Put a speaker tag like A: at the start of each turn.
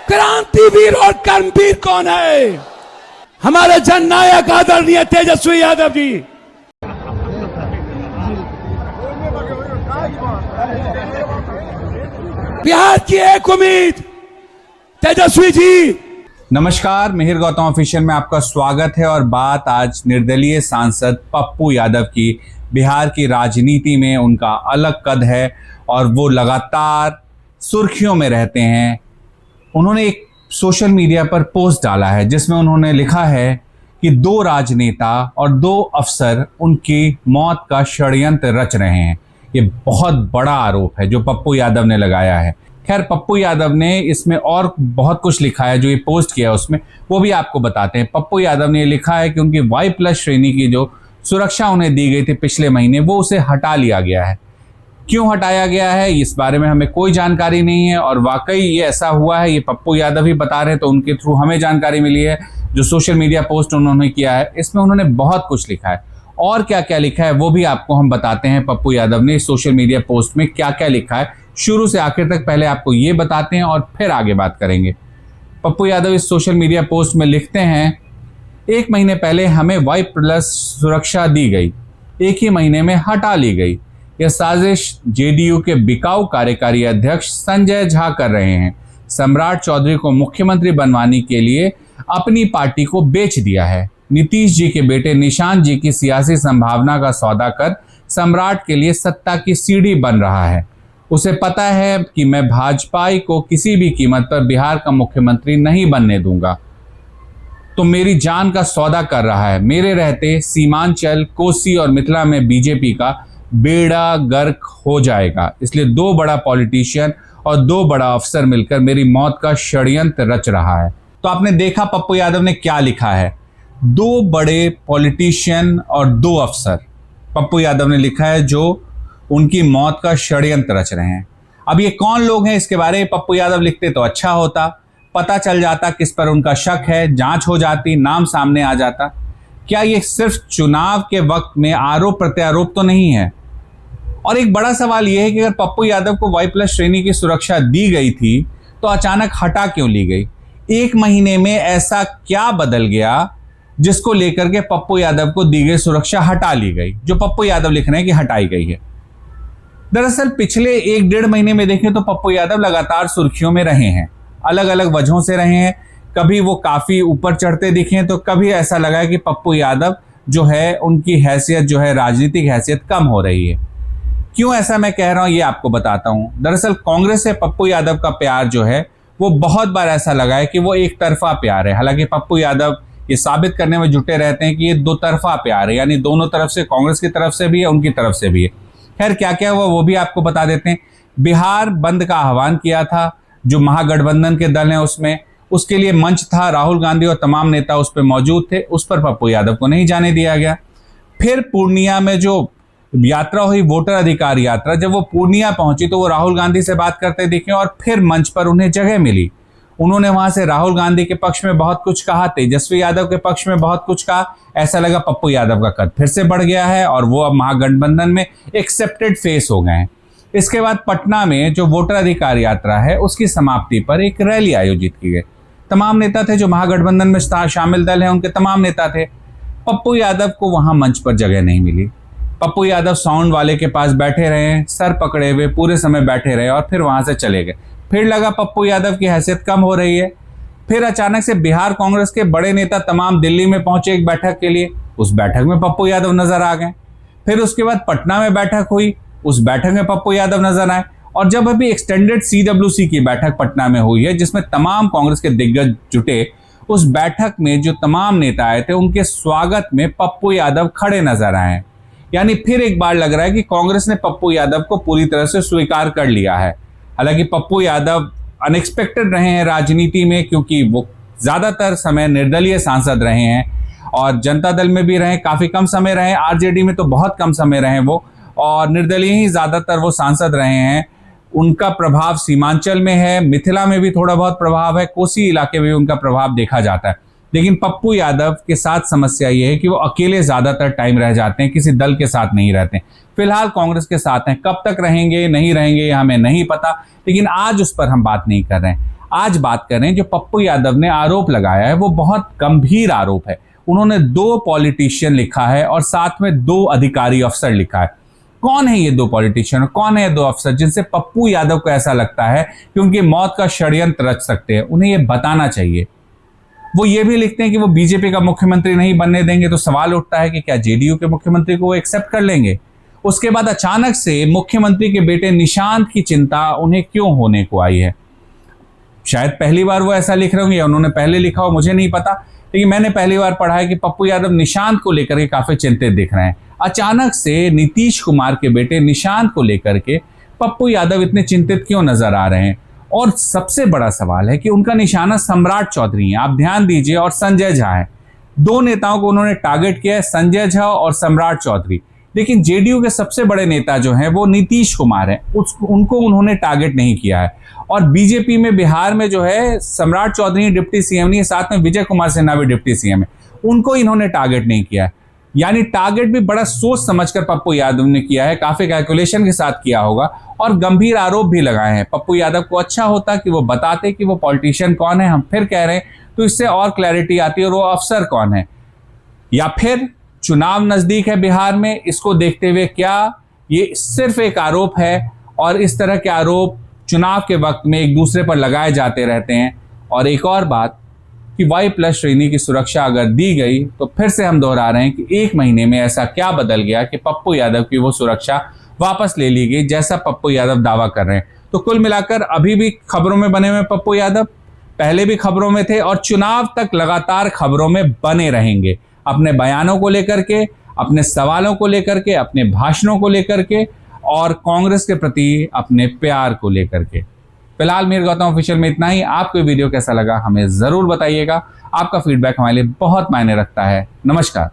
A: क्रांतिवीर और कर्मवीर कौन है? हमारे जननायक आदरणीय तेजस्वी यादव जी। बिहार की एक उम्मीद तेजस्वी जी।
B: नमस्कार, मिहिर गौतम ऑफिशियल में आपका स्वागत है और बात आज निर्दलीय सांसद पप्पू यादव की। बिहार की राजनीति में उनका अलग कद है और वो लगातार सुर्खियों में रहते हैं। उन्होंने एक सोशल मीडिया पर पोस्ट डाला है जिसमें उन्होंने लिखा है कि 2 राजनेता और 2 अफसर उनकी मौत का षड्यंत्र रच रहे हैं। ये बहुत बड़ा आरोप है जो पप्पू यादव ने लगाया है। खैर, पप्पू यादव ने इसमें और बहुत कुछ लिखा है, जो ये पोस्ट किया उसमें वो भी आपको बताते हैं। पप्पू यादव ने लिखा है कि उनकी Y+ श्रेणी की जो सुरक्षा उन्हें दी गई थी पिछले महीने, वो उसे हटा लिया गया है। क्यों हटाया गया है इस बारे में हमें कोई जानकारी नहीं है और वाकई ये ऐसा हुआ है, ये पप्पू यादव ही बता रहे हैं, तो उनके थ्रू हमें जानकारी मिली है। जो सोशल मीडिया पोस्ट उन्होंने किया है इसमें उन्होंने बहुत कुछ लिखा है और क्या क्या लिखा है वो भी आपको हम बताते हैं। पप्पू यादव ने सोशल मीडिया पोस्ट में क्या क्या लिखा है शुरू से आखिर तक पहले आपको ये बताते हैं और फिर आगे बात करेंगे। पप्पू यादव इस सोशल मीडिया पोस्ट में लिखते हैं, 1 महीने पहले हमें Y+ सुरक्षा दी गई, 1 ही महीने में हटा ली गई। यह साजिश JDU के बिकाऊ कार्यकारी अध्यक्ष संजय झा कर रहे हैं। सम्राट चौधरी को मुख्यमंत्री बनवाने के लिए अपनी पार्टी को बेच दिया है। नीतीश जी के बेटे निशांत जी की सियासी संभावना का सौदा कर सम्राट के लिए सत्ता की सीढ़ी बन रहा है। उसे पता है कि मैं भाजपाई को किसी भी कीमत पर बिहार का मुख्यमंत्री नहीं बनने दूंगा, तो मेरी जान का सौदा कर रहा है। मेरे रहते सीमांचल, कोसी और मिथिला में बीजेपी का बेड़ा गर्क हो जाएगा। इसलिए 2 बड़ा पॉलिटिशियन और 2 बड़ा अफसर मिलकर मेरी मौत का षड्यंत्र रच रहा है। तो आपने देखा पप्पू यादव ने क्या लिखा है, 2 बड़े पॉलिटिशियन और 2 अफसर पप्पू यादव ने लिखा है जो उनकी मौत का षड्यंत्र रच रहे हैं। अब ये कौन लोग हैं इसके बारे में पप्पू यादव लिखते तो अच्छा होता, पता चल जाता किस पर उनका शक है, जांच हो जाती, नाम सामने आ जाता। क्या ये सिर्फ चुनाव के वक्त में आरोप प्रत्यारोप तो नहीं है? और एक बड़ा सवाल यह है कि अगर पप्पू यादव को Y+ श्रेणी की सुरक्षा दी गई थी तो अचानक हटा क्यों ली गई? 1 महीने में ऐसा क्या बदल गया जिसको लेकर के पप्पू यादव को दी गई सुरक्षा हटा ली गई, जो पप्पू यादव लिख रहे हैं कि हटाई गई है? दरअसल पिछले 1-1.5 महीने में देखें तो पप्पू यादव लगातार सुर्खियों में रहे हैं, अलग अलग वजहों से रहे हैं। कभी वो काफी ऊपर चढ़ते दिखे तो कभी ऐसा लगा कि पप्पू यादव जो है उनकी हैसियत जो है राजनीतिक हैसियत कम हो रही है। क्यों ऐसा मैं कह रहा हूं ये आपको बताता हूं। दरअसल कांग्रेस से पप्पू यादव का प्यार जो है वो बहुत बार ऐसा लगा है कि वो एक तरफा प्यार है। हालांकि पप्पू यादव ये साबित करने में जुटे रहते हैं कि ये 2 तरफा प्यार है, यानी दोनों तरफ से, कांग्रेस की तरफ से भी है, उनकी तरफ से भी है। खैर, क्या क्या हुआ वो भी आपको बता देते हैं। बिहार बंद का आह्वान किया था, जो महागठबंधन के दल हैं उसमें, उसके लिए मंच था, राहुल गांधी और तमाम नेता उस पर मौजूद थे, उस पर पप्पू यादव को नहीं जाने दिया गया। फिर पूर्णिया में जो यात्रा हुई, वोटर अधिकार यात्रा, जब वो पूर्णिया पहुंची तो वो राहुल गांधी से बात करते दिखे और फिर मंच पर उन्हें जगह मिली। उन्होंने वहां से राहुल गांधी के पक्ष में बहुत कुछ कहा, तेजस्वी यादव के पक्ष में बहुत कुछ कहा। ऐसा लगा पप्पू यादव का कद फिर से बढ़ गया है और वो अब महागठबंधन में एक्सेप्टेड फेस हो गए हैं। इसके बाद पटना में जो वोटर अधिकार यात्रा है उसकी समाप्ति पर एक रैली आयोजित की गई। तमाम नेता थे जो महागठबंधन में शामिल दल हैं, उनके तमाम नेता थे। पप्पू यादव को वहां मंच पर जगह नहीं मिली। पप्पू यादव साउंड वाले के पास बैठे रहे, सर पकड़े हुए पूरे समय बैठे रहे और फिर वहां से चले गए। फिर लगा पप्पू यादव की हैसियत कम हो रही है। फिर अचानक से बिहार कांग्रेस के बड़े नेता तमाम दिल्ली में पहुंचे एक बैठक के लिए, उस बैठक में पप्पू यादव नजर आ गए। फिर उसके बाद पटना में बैठक हुई, उस बैठक में पप्पू यादव नजर आए। और जब अभी एक्सटेंडेड CWC की बैठक पटना में हुई है जिसमें तमाम कांग्रेस के दिग्गज जुटे, उस बैठक में जो तमाम नेता आए थे उनके स्वागत में पप्पू यादव खड़े नजर आए। यानी फिर एक बार लग रहा है कि कांग्रेस ने पप्पू यादव को पूरी तरह से स्वीकार कर लिया है। हालांकि पप्पू यादव अनएक्सपेक्टेड रहे हैं राजनीति में, क्योंकि वो ज्यादातर समय निर्दलीय सांसद रहे हैं और जनता दल में भी रहे, काफी कम समय रहे, RJD में तो बहुत कम समय रहे वो, और निर्दलीय ही ज्यादातर वो सांसद रहे हैं। उनका प्रभाव सीमांचल में है, मिथिला में भी थोड़ा बहुत प्रभाव है, कोसी इलाके में भी उनका प्रभाव देखा जाता है। लेकिन पप्पू यादव के साथ समस्या ये है कि वो अकेले ज्यादातर टाइम रह जाते हैं, किसी दल के साथ नहीं रहते। फिलहाल कांग्रेस के साथ हैं, कब तक रहेंगे नहीं रहेंगे हमें नहीं पता, लेकिन आज उस पर हम बात नहीं कर रहे हैं। आज बात करें, जो पप्पू यादव ने आरोप लगाया है वो बहुत गंभीर आरोप है। उन्होंने 2 पॉलिटिशियन लिखा है और साथ में 2 अधिकारी अफसर लिखा है। कौन है ये 2 पॉलिटिशियन, कौन है ये 2 अफसर जिनसे पप्पू यादव को ऐसा लगता है कि उनकी मौत का षड्यंत्र रच सकते हैं? उन्हें ये बताना चाहिए। वो ये भी लिखते हैं कि वो बीजेपी का मुख्यमंत्री नहीं बनने देंगे, तो सवाल उठता है कि क्या जेडीयू के मुख्यमंत्री को वो एक्सेप्ट कर लेंगे? उसके बाद अचानक से मुख्यमंत्री के बेटे निशांत की चिंता उन्हें क्यों होने को आई है? शायद पहली बार वो ऐसा लिख रहे होंगे या उन्होंने पहले लिखा हो, मुझे नहीं पता, लेकिन मैंने पहली बार पढ़ा है कि पप्पू यादव निशांत को लेकर के काफी चिंतित दिख रहे हैं। अचानक से नीतीश कुमार के बेटे निशांत को लेकर के पप्पू यादव इतने चिंतित क्यों नजर आ रहे हैं? और सबसे बड़ा सवाल है कि उनका निशाना सम्राट चौधरी है। आप ध्यान दीजिए, और संजय झा है। 2 नेताओं को उन्होंने टारगेट किया है, संजय झा और सम्राट चौधरी। लेकिन जेडीयू के सबसे बड़े नेता जो हैं वो नीतीश कुमार हैं, उनको उन्होंने टारगेट नहीं किया है। और बीजेपी में बिहार में जो है सम्राट चौधरी डिप्टी सीएम नहीं है, साथ में विजय कुमार सिन्हा भी डिप्टी सीएम है, उनको इन्होंने टारगेट नहीं किया है। यानी टारगेट भी बड़ा सोच समझकर पप्पू यादव ने किया है, काफी कैलकुलेशन के साथ किया होगा और गंभीर आरोप भी लगाए हैं। पप्पू यादव को अच्छा होता कि वो बताते कि वो पॉलिटिशियन कौन है, हम फिर कह रहे हैं, तो इससे और क्लैरिटी आती है और वो अफसर कौन है। या फिर चुनाव नजदीक है बिहार में, इसको देखते हुए क्या ये सिर्फ एक आरोप है और इस तरह के आरोप चुनाव के वक्त में एक दूसरे पर लगाए जाते रहते हैं? और एक और बात कि Y+ श्रेणी की सुरक्षा अगर दी गई तो फिर से हम दोहरा रहे हैं कि 1 महीने में ऐसा क्या बदल गया कि पप्पू यादव की वो सुरक्षा वापस ले ली गई, जैसा पप्पू यादव दावा कर रहे हैं। तो कुल मिलाकर अभी भी खबरों में बने हुए पप्पू यादव, पहले भी खबरों में थे और चुनाव तक लगातार खबरों में बने रहेंगे, अपने बयानों को लेकर के, अपने सवालों को लेकर के, अपने भाषणों को लेकर के और कांग्रेस के प्रति अपने प्यार को लेकर के। फिलहाल मिहिर गौतम ऑफिशियल में इतना ही। आपको वीडियो कैसा लगा हमें जरूर बताइएगा। आपका फीडबैक हमारे लिए बहुत मायने रखता है। नमस्कार।